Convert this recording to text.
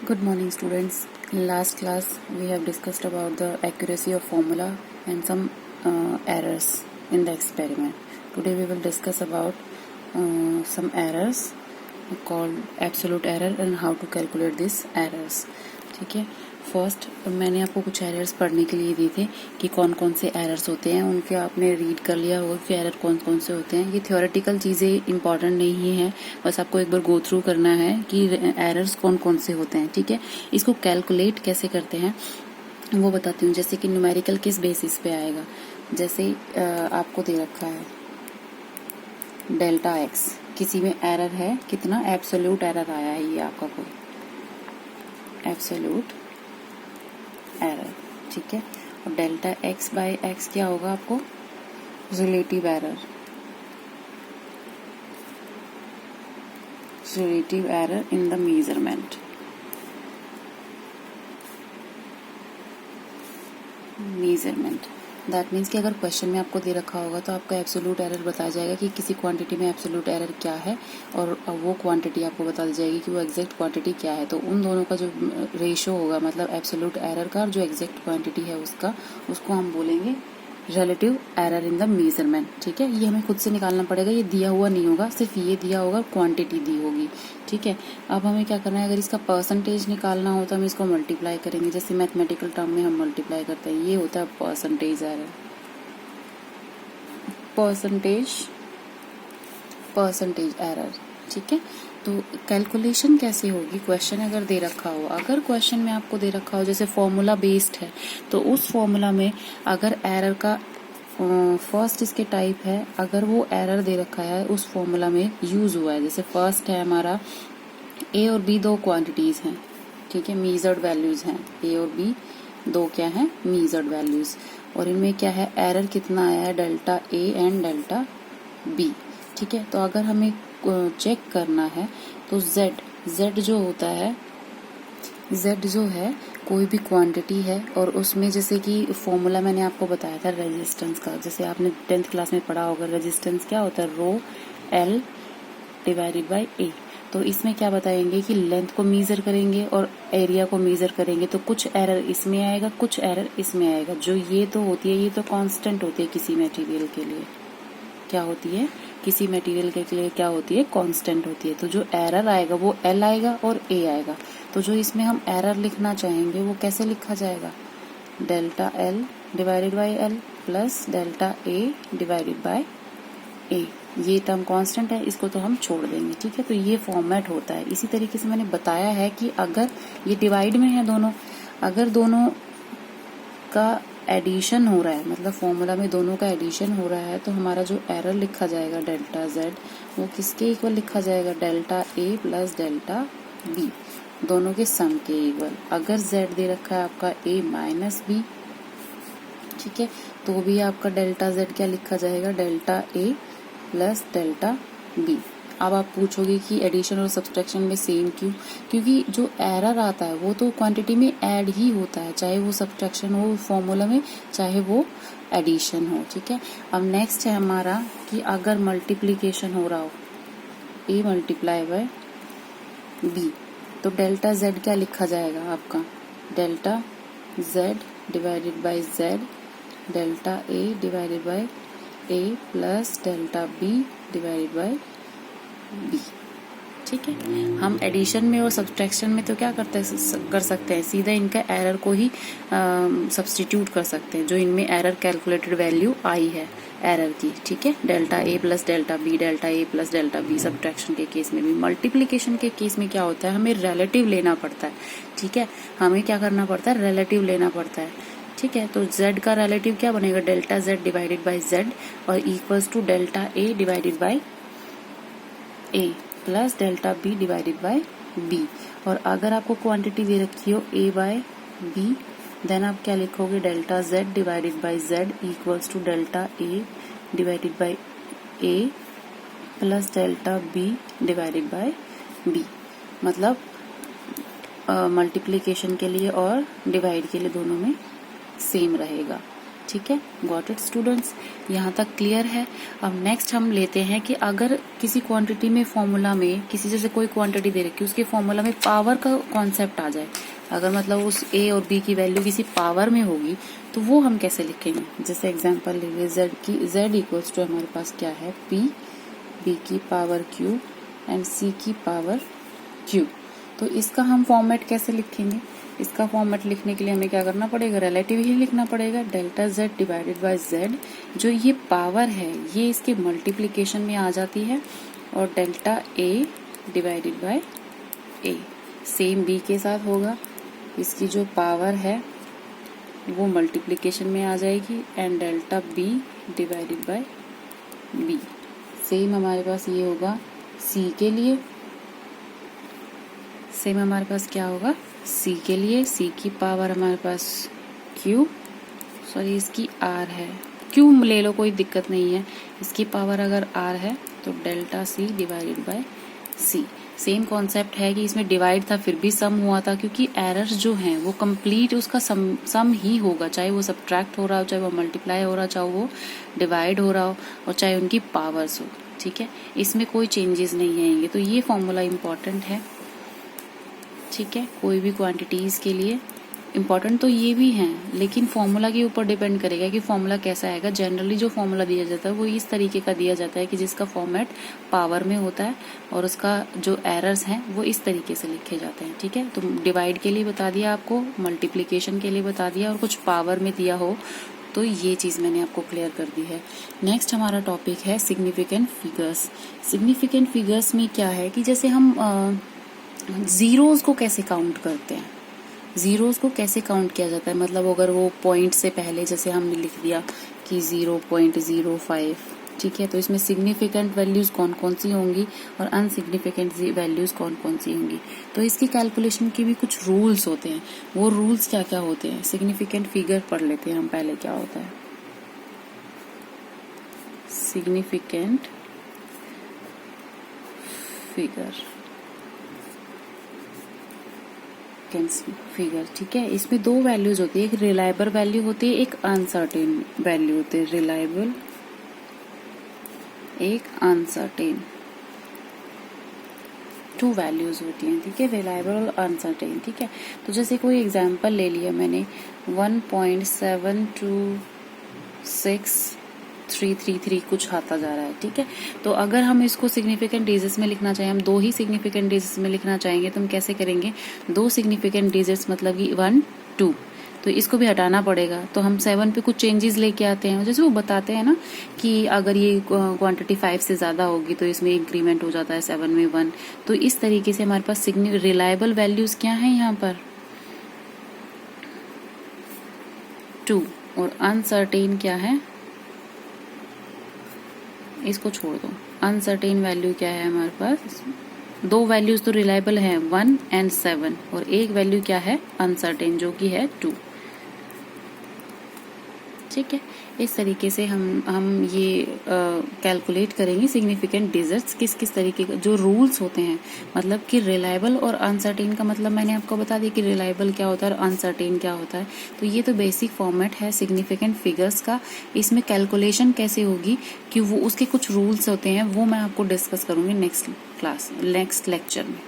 Good morning, students. In last class, we have discussed about the accuracy of formula and some errors in the experiment. Today, we will discuss about some errors called absolute error and how to calculate these errors. ठीक है. First मैंने आपको कुछ errors पढ़ने के लिए दिए थे कि कौन कौन से एरर्स होते हैं, उनके आपने रीड कर लिया होगा कि एरर कौन कौन से होते हैं. ये थ्योरेटिकल चीज़ें इंपॉर्टेंट नहीं है, बस आपको एक बार गो थ्रू करना है कि एरर्स कौन कौन से होते हैं. ठीक है. इसको कैलकुलेट कैसे करते हैं वो बताती हूँ. जैसे कि न्यूमेरिकल किस बेसिस पे आएगा. जैसे आपको दे रखा है डेल्टा एक्स, किसी में एरर है कितना, एब्सोल्यूट एरर आया है ये आपका कोई एब्सोल्यूट एरर. ठीक है. और डेल्टा एक्स बाय एक्स क्या होगा आपको, relative error. Relative error in the measurement. That means कि अगर क्वेश्चन में आपको दे रखा होगा तो आपका एब्सोल्यूट एरर बताया जाएगा कि किसी क्वांटिटी में एब्सोल्यूट एरर क्या है, और वो क्वांटिटी आपको बता दी जाएगी कि वो एग्जैक्ट क्वांटिटी क्या है. तो उन दोनों का जो रेशो होगा, मतलब एब्सोल्यूट एरर का और जो एग्जैक्ट क्वांटिटी है उसका, उसको हम बोलेंगे relative error in the measurement. ठीक है. ये हमें खुद से निकालना पड़ेगा, ये दिया हुआ नहीं होगा, सिर्फ ये दिया होगा, क्वांटिटी दी होगी. ठीक है. अब हमें क्या करना है, अगर इसका परसेंटेज निकालना हो तो हम इसको मल्टीप्लाई करेंगे. जैसे मैथमेटिकल टर्म में हम मल्टीप्लाई करते हैं, ये होता है परसेंटेज एरर. Percentage error. ठीक है. तो कैलकुलेशन कैसे होगी, क्वेश्चन अगर दे रखा हो, अगर क्वेश्चन में आपको दे रखा हो जैसे फॉर्मूला बेस्ड है, तो उस फॉर्मूला में अगर एरर का फर्स्ट इसके टाइप है, अगर वो एरर दे रखा है उस फॉर्मूला में यूज हुआ है. जैसे फर्स्ट है हमारा ए और बी दो क्वांटिटीज हैं. ठीक है. मीजर्ड वैल्यूज हैं, ए और बी दो क्या है, मीजर्ड वैल्यूज. और इनमें क्या है, एरर कितना आया है, delta A and delta B. ठीक है. तो अगर हमें चेक करना है तो z जो होता है, z जो है कोई भी क्वांटिटी है, और उसमें जैसे कि फॉर्मूला मैंने आपको बताया था रेजिस्टेंस का. जैसे आपने 10th क्लास में पढ़ा होगा, रेजिस्टेंस क्या होता है, रो एल डिवाइडेड बाय ए. तो इसमें क्या बताएंगे कि लेंथ को मेजर करेंगे और एरिया को मेजर करेंगे, तो कुछ एरर इसमें आएगा, कुछ एरर इसमें आएगा. जो ये तो होती है, ये तो कांस्टेंट होती है किसी मटेरियल के लिए. क्या होती है, किसी मटेरियल के लिए क्या होती है, कांस्टेंट होती है. तो जो एरर आएगा वो एल आएगा और ए आएगा. तो जो इसमें हम एरर लिखना चाहेंगे वो कैसे लिखा जाएगा, delta L divided by L plus delta A divided by A. ये टर्म कांस्टेंट है, इसको तो हम छोड़ देंगे. ठीक है. तो ये फॉर्मेट होता है. इसी तरीके से मैंने बताया है कि अगर ये डिवाइड में है दोनों, अगर दोनों का एडिशन हो रहा है, मतलब फॉर्मूला में दोनों का एडिशन हो रहा है, तो हमारा जो एरर लिखा जाएगा डेल्टा जेड, वो किसके इक्वल लिखा जाएगा, delta A plus delta B, दोनों के सम के इक्वल. अगर जेड दे रखा है आपका ए माइनस बी, ठीक है, तो भी आपका डेल्टा जेड क्या लिखा जाएगा, delta A plus delta B. अब आप पूछोगे कि एडिशन और सब्सट्रैक्शन में सेम क्यों, क्योंकि जो एरर आता है वो तो क्वांटिटी में ऐड ही होता है, चाहे वो सब्सट्रैक्शन हो फॉर्मूला में, चाहे वो एडिशन हो. ठीक है. अब नेक्स्ट है हमारा कि अगर मल्टीप्लीकेशन हो रहा हो, ए मल्टीप्लाई बाय बी, तो डेल्टा जेड क्या लिखा जाएगा आपका, delta Z divided by Z delta A divided by A plus delta B divided by B. ठीक है. हम एडिशन में और सब्सट्रैक्शन में तो क्या कर सकते हैं, सीधा इनका एरर को ही सब्स्टिट्यूट कर सकते हैं, जो इनमें एरर कैलकुलेटेड वैल्यू आई है एरर की. ठीक है. Delta A plus delta B, delta A plus delta B subtraction के केस में भी. मल्टीप्लीकेशन के केस में क्या होता है, हमें रिलेटिव लेना पड़ता है. ठीक है. हमें क्या करना पड़ता है, रिलेटिव लेना पड़ता है. ठीक है. तो z का रिलेटिव क्या बनेगा, delta z divided by z और equals to delta a divided by a plus delta b divided by b. और अगर आपको क्वांटिटी दे रखी हो a बाय b, देन आप क्या लिखोगे, delta z divided by z equals to delta a divided by a plus delta b divided by b. मतलब multiplication के लिए और डिवाइड के लिए दोनों में सेम रहेगा. ठीक है, गॉट इट स्टूडेंट्स, यहाँ तक क्लियर है। अब नेक्स्ट हम लेते हैं कि अगर किसी क्वांटिटी में फॉर्मूला में किसी जैसे कोई क्वांटिटी दे रखी है उसके फॉर्मूला में पावर का कॉन्सेप्ट आ जाए, अगर मतलब उस ए और बी की वैल्यू किसी पावर में होगी तो वो हम कैसे लिखेंगे। जैसे एग्जांपल ले लीजिए जेड की, जेड इक्वल्स टू हमारे पास क्या है पी, बी की पावर क्यू एंड सी की पावर क्यू। तो इसका हम फॉर्मेट कैसे लिखेंगे, इसका फॉर्मेट लिखने के लिए हमें क्या करना पड़ेगा, रिलेटिव ही लिखना पड़ेगा, delta Z divided by Z. जो ये पावर है ये इसके मल्टीप्लिकेशन में आ जाती है, और delta A divided by A same B के साथ होगा, इसकी जो पावर है वो मल्टीप्लिकेशन में आ जाएगी, and delta B divided by B same हमारे पास ये होगा सी के लिए, सेम हमारे पास क्या होगा सी के लिए, सी की पावर हमारे पास क्यू, सॉरी इसकी आर है, क्यू ले लो कोई दिक्कत नहीं है, इसकी पावर अगर आर है तो delta C divided by C. Same concept है कि इसमें डिवाइड था फिर भी सम हुआ था, क्योंकि एरर्स जो हैं वो कंप्लीट उसका सम ही होगा, चाहे वो सब्ट्रैक्ट हो रहा हो, चाहे वो मल्टीप्लाई हो रहा हो, चाहे वो डिवाइड हो रहा हो, और चाहे उनकी पावर्स हो, ठीक है, इसमें कोई चेंजेस नहीं आएंगे। तो ये फॉर्मूला इम्पॉर्टेंट है, ठीक है, कोई भी क्वांटिटीज के लिए इम्पॉर्टेंट तो ये भी हैं, लेकिन फॉर्मूला के ऊपर डिपेंड करेगा कि फॉर्मूला कैसा आएगा। जनरली जो फॉर्मूला दिया जाता है वो इस तरीके का दिया जाता है कि जिसका फॉर्मेट पावर में होता है और उसका जो एरर्स हैं वो इस तरीके से लिखे जाते हैं, ठीक है। तो डिवाइड के लिए बता दिया आपको, मल्टीप्लिकेशन के लिए बता दिया, और कुछ पावर में दिया हो तो ये चीज़ मैंने आपको क्लियर कर दी है। नेक्स्ट हमारा टॉपिक है सिग्निफिकेंट फिगर्स। सिग्निफिकेंट फिगर्स में क्या है कि जैसे हम जीरोज को कैसे काउंट करते हैं, जीरोज को कैसे काउंट किया जाता है, मतलब अगर वो पॉइंट से पहले जैसे हमने लिख दिया कि 0.05, ठीक है, तो इसमें सिग्निफिकेंट वैल्यूज कौन कौन सी होंगी और अनसिग्निफिकेंट वैल्यूज कौन कौन सी होंगी। तो इसकी कैलकुलेशन के भी कुछ रूल्स होते हैं, वो रूल्स क्या क्या होते हैं। सिग्निफिकेंट फिगर पढ़ लेते हैं हम पहले, क्या होता है सिग्निफिकेंट फिगर, फिगर, ठीक है। इसमें दो वैल्यूज होती है, एक रिलायबल वैल्यू होती है, एक अनसर्टेन वैल्यू होती है। रिलायबल, एक अनसर्टेन, टू वैल्यूज होती हैं, ठीक है, रिलायबल और अनसर्टेन, ठीक है। तो जैसे कोई एग्जांपल ले लिया मैंने 1.726333 कुछ आता जा रहा है, ठीक है। तो अगर हम इसको सिग्निफिकेंट डिजिट्स में लिखना चाहें, हम दो ही सिग्निफिकेंट डिजिट्स में लिखना चाहेंगे तो हम कैसे करेंगे, दो सिग्निफिकेंट डिजिट्स मतलब कि 1 2, तो इसको भी हटाना पड़ेगा। तो हम 7 पे कुछ चेंजेस लेके आते हैं, जैसे वो बताते हैं ना कि अगर ये क्वांटिटी 5 से ज्यादा होगी तो इसमें इंक्रीमेंट हो जाता है 7 में 1। तो इस तरीके से हमारे पास रिलायबल वैल्यूज क्या है यहाँ पर 2, और अनसर्टेन क्या है, इसको छोड़ दो, अनसर्टेन वैल्यू क्या है हमारे पास, दो वैल्यूज तो रिलायबल हैं 1 एंड 7, और एक वैल्यू क्या है अनसर्टेन जो कि है 2, ठीक है। इस तरीके से हम ये कैलकुलेट करेंगे सिग्निफिकेंट डिजिट्स, किस किस तरीके का जो रूल्स होते हैं, मतलब कि रिलायबल और अनसर्टेन का मतलब मैंने आपको बता दिया कि रिलायबल क्या होता है और अनसर्टेन क्या होता है। तो ये तो बेसिक फॉर्मेट है सिग्निफिकेंट फिगर्स का। इसमें कैलकुलेशन कैसे होगी कि वो उसके कुछ रूल्स होते हैं, वो मैं आपको डिस्कस करूंगी नेक्स्ट क्लास, नेक्स्ट लेक्चर में।